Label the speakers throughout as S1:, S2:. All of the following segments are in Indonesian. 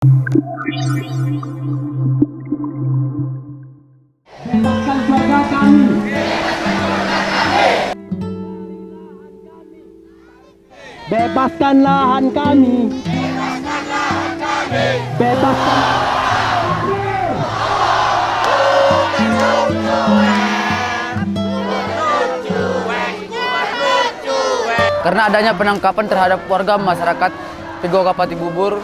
S1: Bebaskan keluarga kami. Bebaskan lahan kami. Bebaskan.
S2: Karena adanya penangkapan terhadap warga masyarakat Pigoga Pati Bubur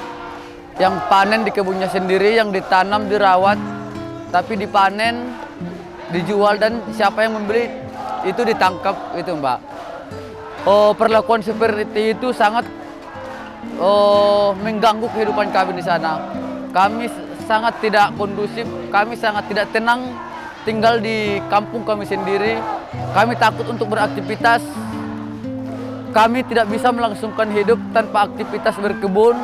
S2: yang panen di kebunnya sendiri, yang ditanam, dirawat, tapi dipanen, dijual, dan siapa yang membeli itu ditangkap, itu Mbak. Perlakuan seperti itu sangat mengganggu kehidupan kami di sana. Kami sangat tidak kondusif, kami sangat tidak tenang tinggal di kampung kami sendiri. Kami takut untuk beraktivitas. Kami tidak bisa melangsungkan hidup tanpa aktivitas berkebun.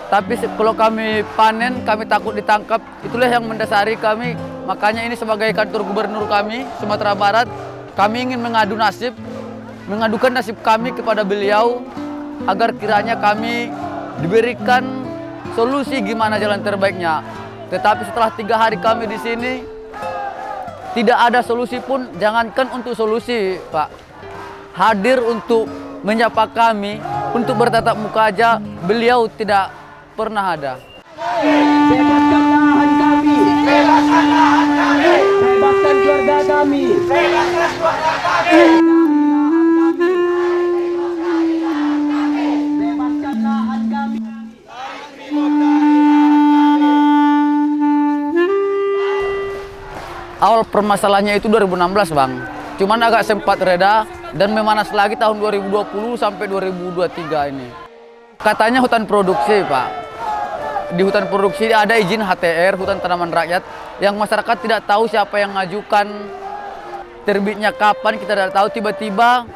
S2: Tapi kalau kami panen, kami takut ditangkap. Itulah yang mendasari kami. Makanya ini sebagai kantor gubernur kami, Sumatera Barat, kami ingin mengadukan nasib kami kepada beliau, agar kiranya kami diberikan solusi gimana jalan terbaiknya. Tetapi setelah 3 hari kami di sini, tidak ada solusi pun, jangankan untuk solusi, Pak. Hadir untuk menyapa kami, untuk bertatap muka aja, beliau tidak pernah ada.
S1: Bebaskan lahan kami. Bebaskan lahan kami. Bebaskan keluarga kami. Bebaskan keluarga kami. Bebaskan lahan kami.
S2: Awal permasalahannya itu 2016, Bang. Cuman agak sempat reda dan memanas lagi tahun 2020 sampai 2023 ini. Katanya hutan produksi, Pak. Di hutan produksi ada izin HTR, hutan tanaman rakyat, yang masyarakat tidak tahu siapa yang ngajukan, terbitnya kapan, kita tidak tahu, tiba-tiba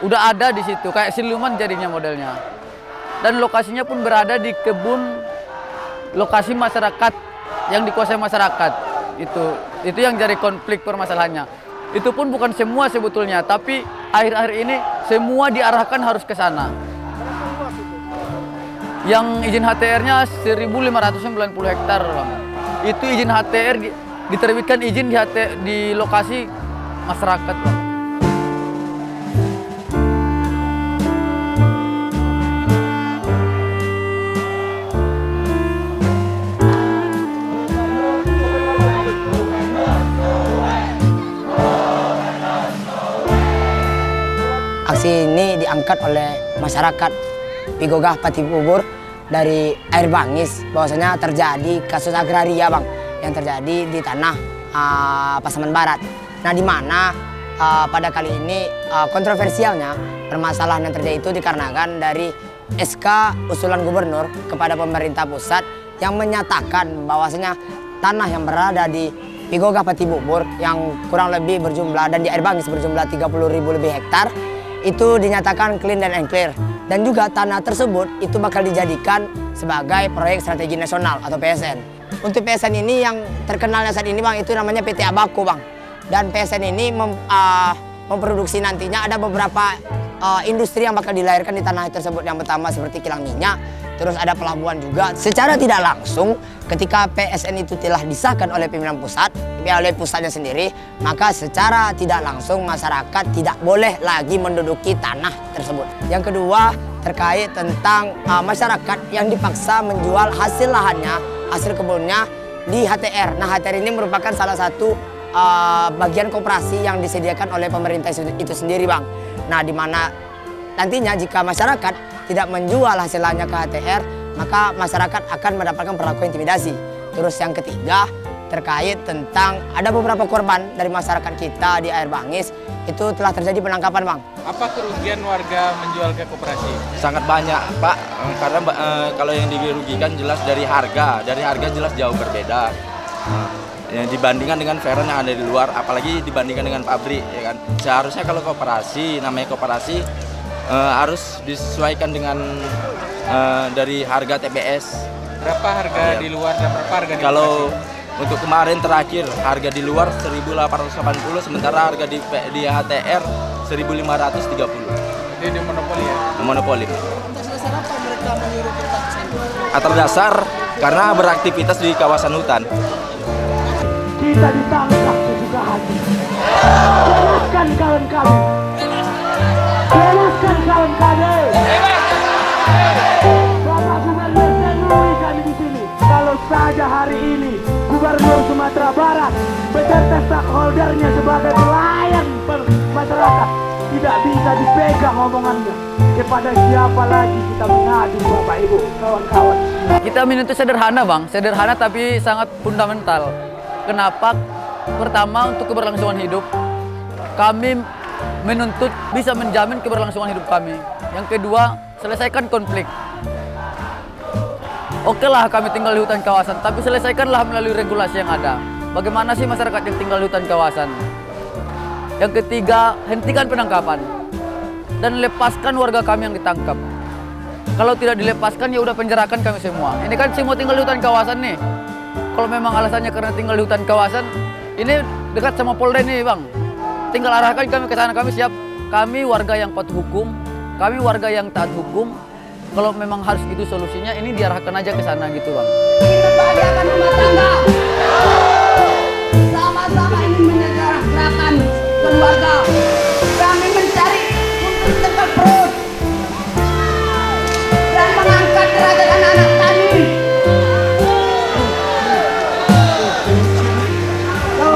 S2: udah ada di situ, kayak siluman jadinya modelnya. Dan lokasinya pun berada di kebun lokasi masyarakat yang dikuasai masyarakat. Itu yang jadi konflik permasalahannya. Itu pun bukan semua sebetulnya, tapi akhir-akhir ini semua diarahkan harus ke sana. Yang izin HTR-nya 1.590 hektar, Bang. Itu izin HTR diterbitkan izin di lokasi masyarakat, Bang.
S3: Aksi ini diangkat oleh masyarakat Pigoga Pati Bubur dari Air Bangis, bahwasanya terjadi kasus agraria, Bang, yang terjadi di tanah Pasaman Barat. Nah, di mana pada kali ini kontroversialnya permasalahan yang terjadi itu dikarenakan dari SK usulan gubernur kepada pemerintah pusat yang menyatakan bahwasanya tanah yang berada di Pigoga Pati Bubur yang kurang lebih berjumlah, dan di Air Bangis berjumlah 30.000 lebih hektar, itu dinyatakan clean dan clear, dan juga tanah tersebut itu bakal dijadikan sebagai proyek strategi nasional atau PSN. Untuk PSN ini yang terkenalnya saat ini, Bang, itu namanya PT Abako, Bang. Dan PSN ini memproduksi nantinya ada beberapa industri yang bakal dilahirkan di tanah tersebut. Yang pertama seperti kilang minyak, terus ada pelabuhan juga. Secara tidak langsung ketika PSN itu telah disahkan oleh pimpinan pusat, oleh pusatnya sendiri, maka secara tidak langsung masyarakat tidak boleh lagi menduduki tanah tersebut. Yang kedua terkait tentang masyarakat yang dipaksa menjual hasil lahannya, hasil kebunnya di HTR. Nah, HTR ini merupakan salah satu bagian koperasi yang disediakan oleh pemerintah itu sendiri, Bang. Nah, di mana nantinya jika masyarakat tidak menjual hasil lahannya ke HTR, maka masyarakat akan mendapatkan perlakuan intimidasi. Terus yang ketiga terkait tentang ada beberapa korban dari masyarakat kita di Air Bangis itu telah terjadi penangkapan, Bang.
S4: Apa kerugian warga menjual ke koperasi?
S5: Sangat banyak, Pak, karena kalau yang dirugikan jelas dari harga jelas jauh berbeda. Dibandingkan dengan veron yang ada di luar, apalagi dibandingkan dengan pabrik, ya kan. Seharusnya kalau koperasi, namanya koperasi, harus disesuaikan dengan dari harga TBS.
S4: Berapa harga di luar dan berapa harga di
S5: Kalau
S4: koperasi?
S5: untuk kemarin terakhir harga di luar 1.880, sementara harga di HTR 1.530.
S4: Jadi di monopoli ya?
S5: Monopoli.
S3: Atas dasar apa mereka menyuruh kita ke sana?
S5: atas dasar karena beraktivitas di kawasan hutan.
S1: Kita ditangkap sesuka hati. Bebaskan kawan kami. Bebaskan kawan kami. Bapak Gubernur temui kami di sini. Kalau saja hari ini Gubernur Sumatera Barat beserta stakeholdernya sebagai pelayan masyarakat tidak bisa dipegang omongannya, kepada siapa lagi kita mengadu, Bapak Ibu, kawan-kawan.
S2: Kita menuntut sederhana bang, sederhana tapi sangat fundamental. Kenapa? Pertama untuk keberlangsungan hidup. Kami menuntut bisa menjamin keberlangsungan hidup kami. Yang kedua, selesaikan konflik. Oke lah kami tinggal di hutan kawasan, tapi selesaikanlah melalui regulasi yang ada. Bagaimana sih masyarakat yang tinggal di hutan kawasan? Yang ketiga, hentikan penangkapan dan lepaskan warga kami yang ditangkap. Kalau tidak dilepaskan ya udah penjarakan kami semua. Ini kan semua tinggal di hutan kawasan nih. Kalau memang alasannya karena tinggal di hutan kawasan, ini dekat sama Polda nih bang. Tinggal arahkan kami ke sana, kami siap. Kami warga yang patuh hukum, kami warga yang taat hukum. Kalau memang harus itu solusinya, ini diarahkan aja ke sana gitu bang.
S6: Kita bahagiakan rumah tangga. Sama-sama ingin menyejahterakan keluarga. Kami mencari untuk tempat perut dan mengangkat derajat anak-anak kami.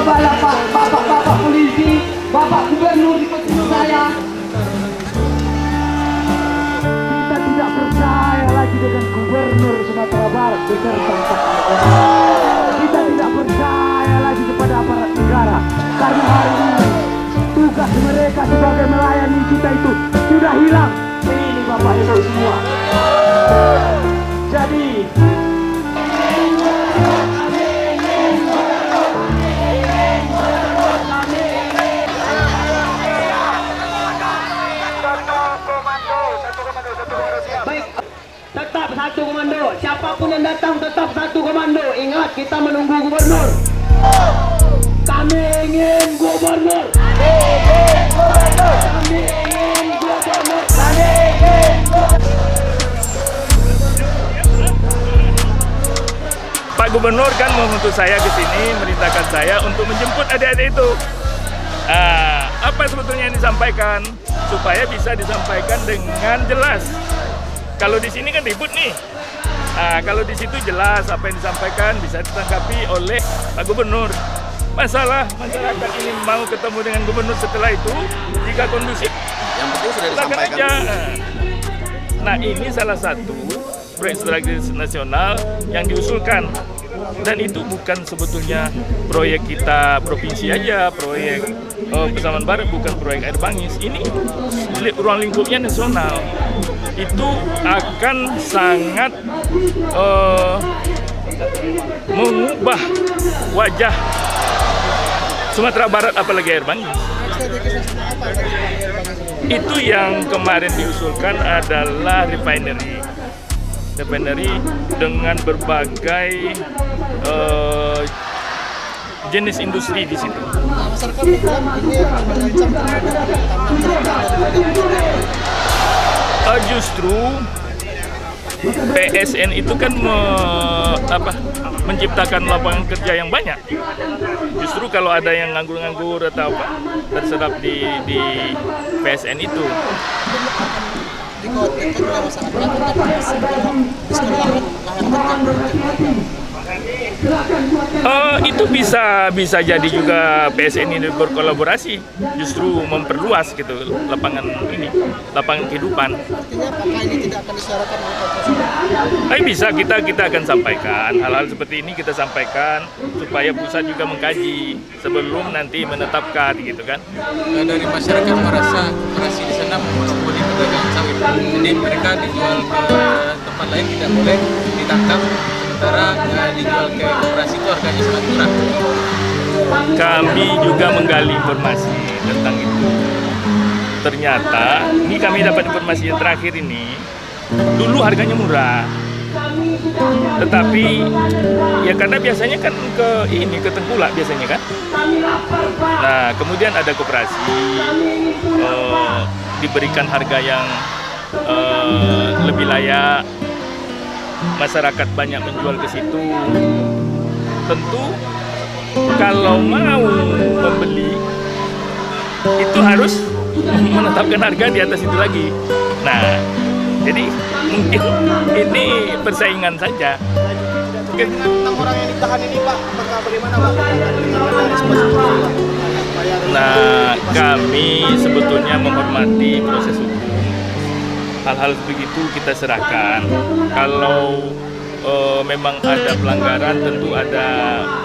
S1: Bapak polisi, Bapak Gubernur di petunjuk saya. Kita tidak percaya lagi dengan Gubernur Sumatera Barat beserta stakeholder. Kita tidak percaya lagi kepada aparat negara karena hari ini tugas mereka sebagai melayani kita itu sudah hilang. Ini Bapak Ibu semua. Jadi baik, tetap satu komando. Siapapun yang datang tetap satu komando. Ingat, kita menunggu gubernur. Kami ingin gubernur. Kami ingin gubernur. Kami ingin gubernur.
S7: Pak Gubernur kan mengutus saya ke sini, merintahkan saya untuk menjemput adik-adik itu. Apa sebetulnya yang disampaikan supaya bisa disampaikan dengan jelas. Kalau di sini kan ribut nih. Kalau di situ jelas apa yang disampaikan bisa ditanggapi oleh Pak Gubernur. Masalah masyarakat ini mau ketemu dengan Gubernur setelah itu, jika kondusif,
S5: Yang penting sudah
S7: silakan
S5: disampaikan.
S7: aja. Nah ini salah satu proyek strategis nasional yang diusulkan. Dan itu bukan sebetulnya proyek kita provinsi aja, proyek Pasaman Barat bukan proyek air bangis. Ini ruang lingkupnya nasional. Itu akan sangat mengubah wajah Sumatera Barat apalagi air bangis. Itu yang kemarin diusulkan adalah refinery dengan berbagai jenis industri di situ. Justru PSN itu kan menciptakan lapangan kerja yang banyak. Justru kalau ada yang nganggur-nganggur atau apa terserap di PSN itu. Itu bisa jadi juga PSN ini berkolaborasi, justru memperluas gitu lapangan kehidupan. Bisa kita akan sampaikan hal-hal seperti ini, kita sampaikan supaya pusat juga mengkaji sebelum nanti menetapkan gitu kan.
S4: Dari masyarakat merasa koperasi di sana boleh pedagang sawit, jadi mereka dijual ke tempat lain tidak boleh ditangkap, sementara dijual ke koperasi itu harganya sangat murah.
S7: Kami juga menggali informasi tentang itu. Ternyata ini kami dapat informasi yang terakhir ini, dulu harganya murah, tetapi ya karena biasanya kan ke Tengkulak biasanya kan. Nah kemudian ada koperasi diberikan harga yang lebih layak, masyarakat banyak menjual ke situ, tentu kalau mau membeli itu harus menetapkan harga di atas itu lagi. Nah, jadi mungkin ini persaingan saja.
S8: Dengan 6 orang yang ditahan ini Pak, apakah bagaimana Pak? Dari sponsor,
S7: Nah, kami sebetulnya menghormati proses hukum. Hal-hal begitu kita serahkan. Kalau memang ada pelanggaran, tentu ada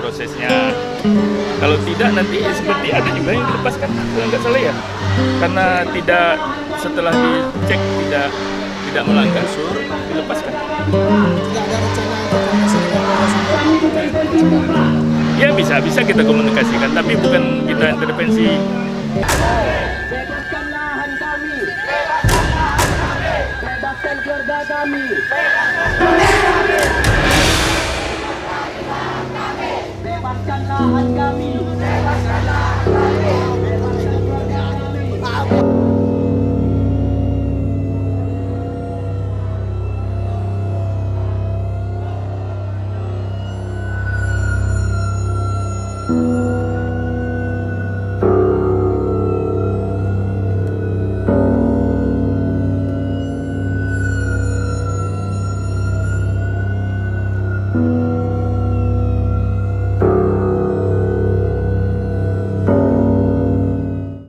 S7: prosesnya. Kalau tidak, nanti seperti ada juga yang dilepaskan, kalau nggak salah ya. Karena tidak, setelah dicek tidak melanggar, dilepaskan. Ya bisa kita komunikasikan, tapi bukan kita intervensi.
S1: Bebaskan lahan kami. Bebaskan keluarga kami.